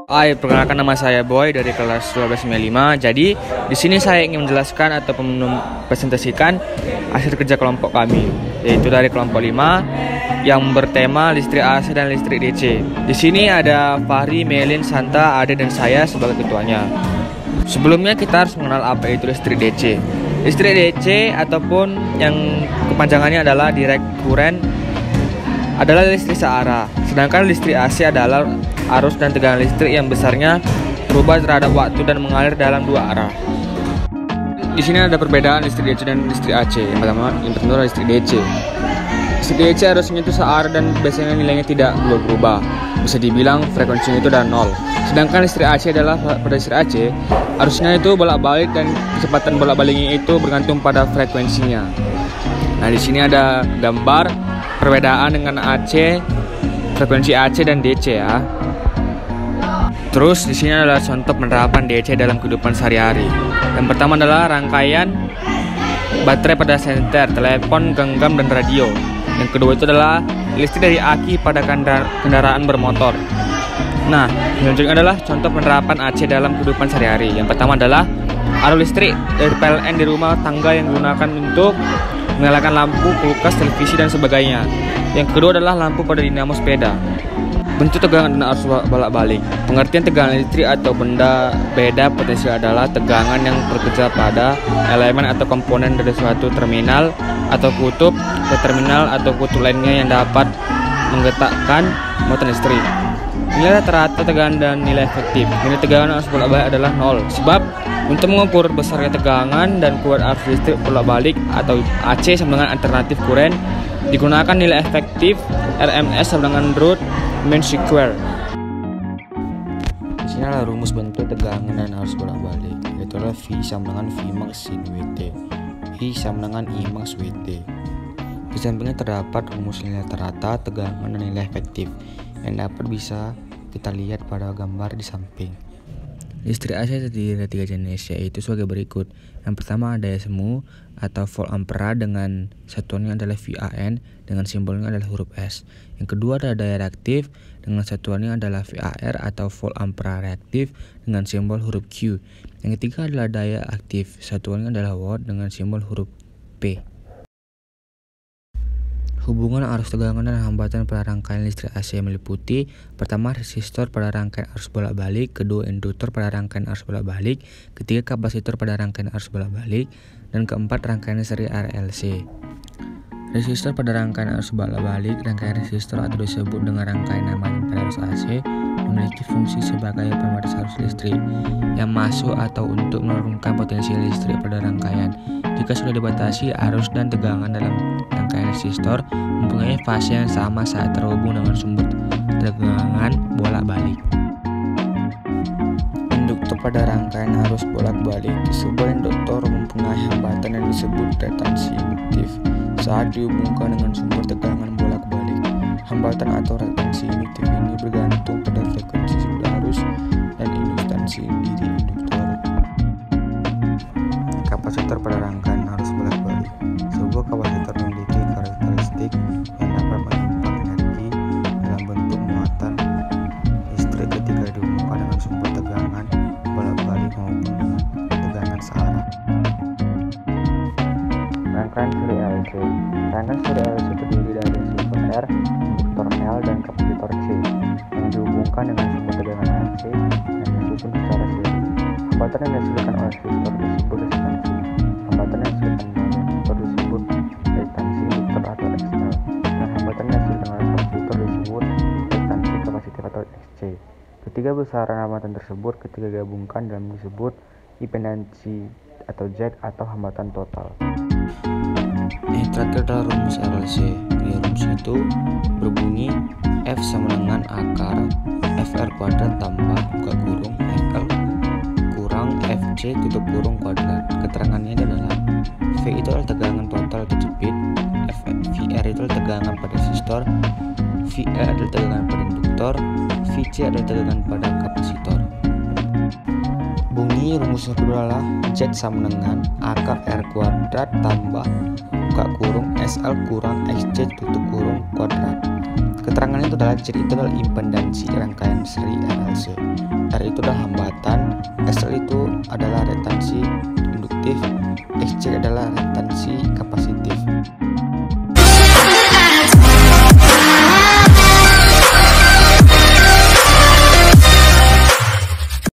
Hai, perkenalkan nama saya Boy dari kelas 1295. Jadi, di sini saya ingin menjelaskan atau mempresentasikan hasil kerja kelompok kami, yaitu dari kelompok 5 yang bertema listrik AC dan listrik DC. Di sini ada Fahri, Melin, Santa, Ade, dan saya sebagai ketuanya. Sebelumnya kita harus mengenal apa itu listrik DC. Listrik DC ataupun yang kepanjangannya adalah direct current adalah listrik searah. Sedangkan listrik AC adalah arus dan tegangan listrik yang besarnya berubah terhadap waktu dan mengalir dalam dua arah. Di sini ada perbedaan listrik DC dan listrik AC. Yang pertama adalah listrik DC. Listrik DC arusnya itu searah dan biasanya nilainya tidak berubah. Bisa dibilang frekuensinya itu adalah 0. Sedangkan listrik AC adalah pada listrik AC arusnya itu bolak-balik dan kecepatan bolak-baliknya itu bergantung pada frekuensinya. Nah, di sini ada gambar perbedaan dengan AC, frekuensi AC dan DC ya. Terus di sini adalah contoh penerapan DC dalam kehidupan sehari-hari. Yang pertama adalah rangkaian baterai pada senter, telepon, genggam, dan radio. Yang kedua itu adalah listrik dari aki pada kendaraan bermotor. Nah, selanjutnya adalah contoh penerapan AC dalam kehidupan sehari-hari. Yang pertama adalah arus listrik dari PLN di rumah tangga yang digunakan untuk menyalakan lampu, kulkas, televisi, dan sebagainya. Yang kedua adalah lampu pada dinamo sepeda. Bentuk tegangan dan arus bolak-balik. Pengertian tegangan listrik atau benda beda potensial adalah tegangan yang bekerja pada elemen atau komponen dari suatu terminal atau kutub ke terminal atau kutub lainnya yang dapat menggerakkan motor listrik. Nilai rata-rata tegangan dan nilai efektif. Nilai tegangan arus bolak-balik adalah 0. Sebab untuk mengukur besarnya tegangan dan kuat arus listrik bolak-balik atau AC sama dengan alternatif kuren digunakan nilai efektif RMS sama dengan root mean square. Di sini adalah rumus bentuk tegangan dan arus bolak-balik, yaitu adalah V sama dengan V max sin WT, I sama dengan I max WT. Di sampingnya terdapat rumus nilai rata-rata tegangan dan nilai efektif yang dapat bisa kita lihat pada gambar di samping. Listrik AC terdiri dari 3 jenis, yaitu sebagai berikut. Yang pertama ada semu atau volt ampere dengan satuannya adalah VAN dengan simbolnya adalah huruf S. Yang kedua ada daya reaktif dengan satuannya adalah VAR atau volt ampere reaktif dengan simbol huruf Q. Yang ketiga adalah daya aktif, satuannya adalah watt dengan simbol huruf P. Hubungan arus tegangan dan hambatan pada rangkaian listrik AC meliputi: pertama resistor pada rangkaian arus bolak-balik, kedua induktor pada rangkaian arus bolak-balik, ketiga kapasitor pada rangkaian arus bolak-balik, dan keempat rangkaian seri RLC. Resistor pada rangkaian arus bolak-balik. Rangkaian resistor atau disebut dengan rangkaian namakan pada arus AC memiliki fungsi sebagai pembatas arus listrik yang masuk atau untuk menurunkan potensi listrik pada rangkaian. Jika sudah dibatasi arus dan tegangan dalam rangkaian resistor mempunyai fase yang sama saat terhubung dengan sumber tegangan bolak-balik. Induktor pada rangkaian arus bolak-balik. Sebuah induktor mempunyai hambatan yang disebut reaktansi induktif saat dihubungkan dengan sumber tegangan bolak-balik. Hambatan atau reaktansi induktif ini bergantung pada frekuensi sumber arus dan industansi diri induktor. Kapasitor pada rangkaian arus bolak-balik. Sebuah kapasitor memiliki karakteristik yang dapat menyimpan energi dalam bentuk muatan listrik ketika dihubungkan dengan sumber tegangan bolak-balik maupun dengan tegangan searah. Rangkaian seri LC. Rangkaian seri LC terdiri dari resistor R, induktor L, dan kapasitor C yang dihubungkan dengan sumber tegangan AC dan disusun secara seri. Hambatan yang dihasilkan oleh resistor disebut resistansi. Hambatan yang dihasilkan oleh induktor disebut reaktansi induktor atau XL, dan hambatan yang dihasilkan oleh kapasitor disebut reaktansi kapasitif atau XC. Ketiga besaran hambatan tersebut ketika digabungkan dalam disebut impedansi atau Z atau hambatan total. Yang terakhir adalah rumus RLC. Rumus itu berbunyi F sama dengan akar FR kuadrat tambah buka kurung FL kurang FC tutup kurung kuadrat. Keterangannya adalah V itu adalah tegangan total atau jepit, VR itu adalah tegangan pada resistor, VR adalah tegangan pada induktor, VC adalah tegangan pada kapasitor. Bunyi rumusnya kedua adalah Z sama dengan akar R kuadrat tambah buka kurung SL kurang XC tutup kurung kuadrat. Keterangan itu adalah jadi itu adalah impedansi rangkaian seri RLC. R itu adalah hambatan, SL